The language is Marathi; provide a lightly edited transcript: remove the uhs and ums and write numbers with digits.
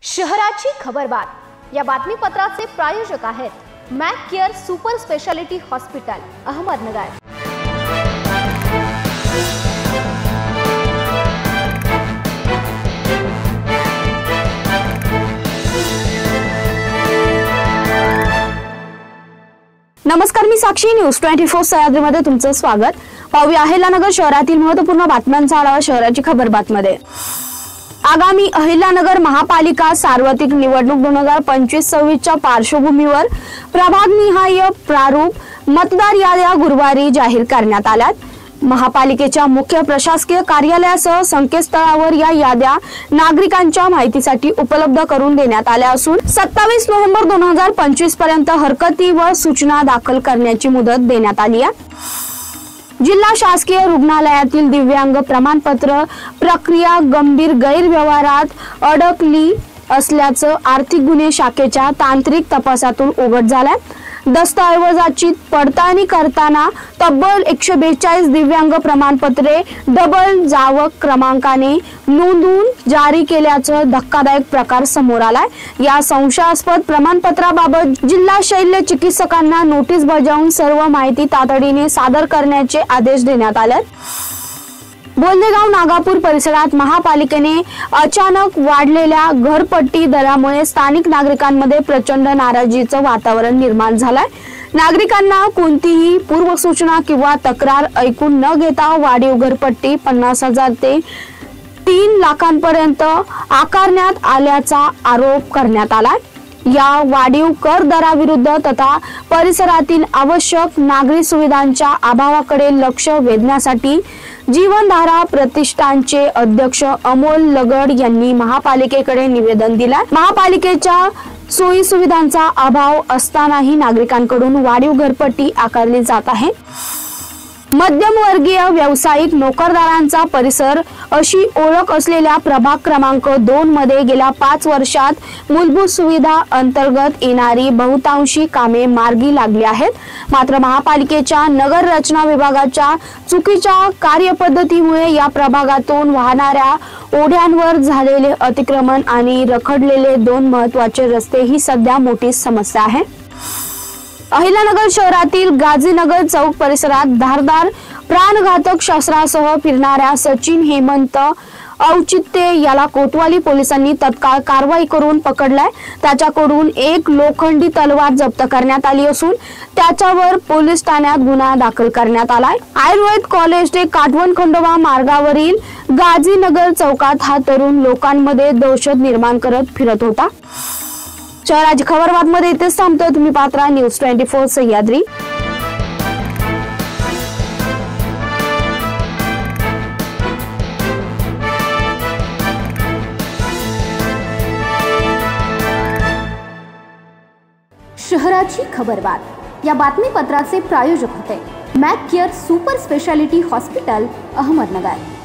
शहराची खबरबात या बातमीपत्राचे प्रायोजक आहेत Mac care super speciality hospital Ahmednagar. नमस्कार, मी साक्षी न्यूज 24 सह्याद्रीमध्ये तुमचं स्वागत। पाहूया अहिल्यानगर शहरातील महत्त्वपूर्ण बातम्यांचा आढावा शहराची खबरबातमध्ये। आगामी अहिल्यानगर महापालिका सार्वत्रिक निवडणूक 2025-26च्या पार्श्वभूमीवर प्रभागनिहाय प्रारूप मतदार याद्या गुरुवारी जाहीर करण्यात आल्यात। महापालिकेच्या मुख्य प्रशासकीय कार्यालयासह संकेतस्थळावर या याद्या नागरिकांच्या माहितीसाठी उपलब्ध करून देण्यात आल्या असून 27 नोव्हेंबर 2025 पर्यंत हरकती व सूचना दाखल करण्याची मुदत देण्यात आली आहे। जिल्हा शासकीय रुग्णालयातील दिव्यांग प्रमाणपत्र प्रक्रिया गंभीर गैरव्यवहारात अडकली असल्याचं आर्थिक गुन्हे शाखेच्या तांत्रिक तपासातून उघड झालंय। दस्तऐवजाची पडताळणी करताना तब्बल 142 दिव्यांग प्रमाणपत्रे डबल जावक क्रमांकाने नोंदवून जारी केल्याचं धक्कादायक प्रकार समोर आलाय। या संशयास्पद प्रमाणपत्राबाबत जिल्हा शल्य चिकित्सकांना नोटीस बजावून सर्व माहिती तातडीने सादर करण्याचे आदेश देण्यात आले। बोल्लेगाव नागापूर परिसरात महापालिकेने अचानक वाढलेल्या घरपट्टी दरामुळे स्थानिक नागरिकांमध्ये प्रचंड नाराजीचं वातावरण निर्माण झालंय। नागरिकांना कोणतीही पूर्वसूचना किंवा तक्रार ऐकून न घेता वाढीव घरपट्टी 50,000 ते 3 लाखांपर्यंत आकारण्यात आल्याचा आरोप करण्यात आलाय। या वाढीव कर दराविरुद्ध तथा परिसरातील आवश्यक नागरी सुविधांच्या अभावाकडे लक्ष वेधण्यासाठी जीवनधारा प्रतिष्ठानचे अध्यक्ष अमोल लगड यांनी महापालिकेकडे निवेदन दिले। महापालिकेच्या सोयी सुविधांचा अभाव असतानाही नागरिकांकडून वाढीव घरपट्टी आकारली जात आहे। मध्यमवर्गीय व्यावसायिक नोकरदारांचा परिसर अशी ओळख असलेल्या प्रभाग क्रमांक 2 मध्ये गेल्या 5 वर्षात मूलभूत सुविधा अंतर्गत येणारी बहुतांशी कामे मार्गी लागली आहेत। मात्र महापालिकेच्या नगर रचना विभागाच्या चुकीच्या कार्यपद्धतीमुळे या प्रभागातून वाहणाऱ्या ओढ्यांवर झालेले अतिक्रमण आणि रखडलेले 2 महत्त्वाचे रस्ते ही सध्या मोठी समस्या आहे। अहिल्यानगर शहरातील गाजीनगर चौक परिसरात धारदार प्राणघातक शस्त्रासह फिरणाऱ्या सचिन हेमंत औचित्य याला कोतवाली पोलिसांनी तत्काळ कारवाई करून पकडलाय। त्याच्याकडून एक लोखंडी तलवार जप्त करण्यात आली असून त्याच्यावर पोलीस ठाण्यात गुन्हा दाखल करण्यात आलाय। आयुर्वेद कॉलेज ते काटवण खंडोबा मार्गावरील गाजीनगर चौकात हा तरुण लोकांमध्ये दहशत निर्माण करत फिरत होता। शहराची खबरबातमध्ये इथेच थांबतोय। तुम्ही पाहता न्यूज 24 सह्याद्री। शहराची खबरबात या बातमीपत्राचे प्रायोजक होते Mac care super speciality hospital Ahmednagar.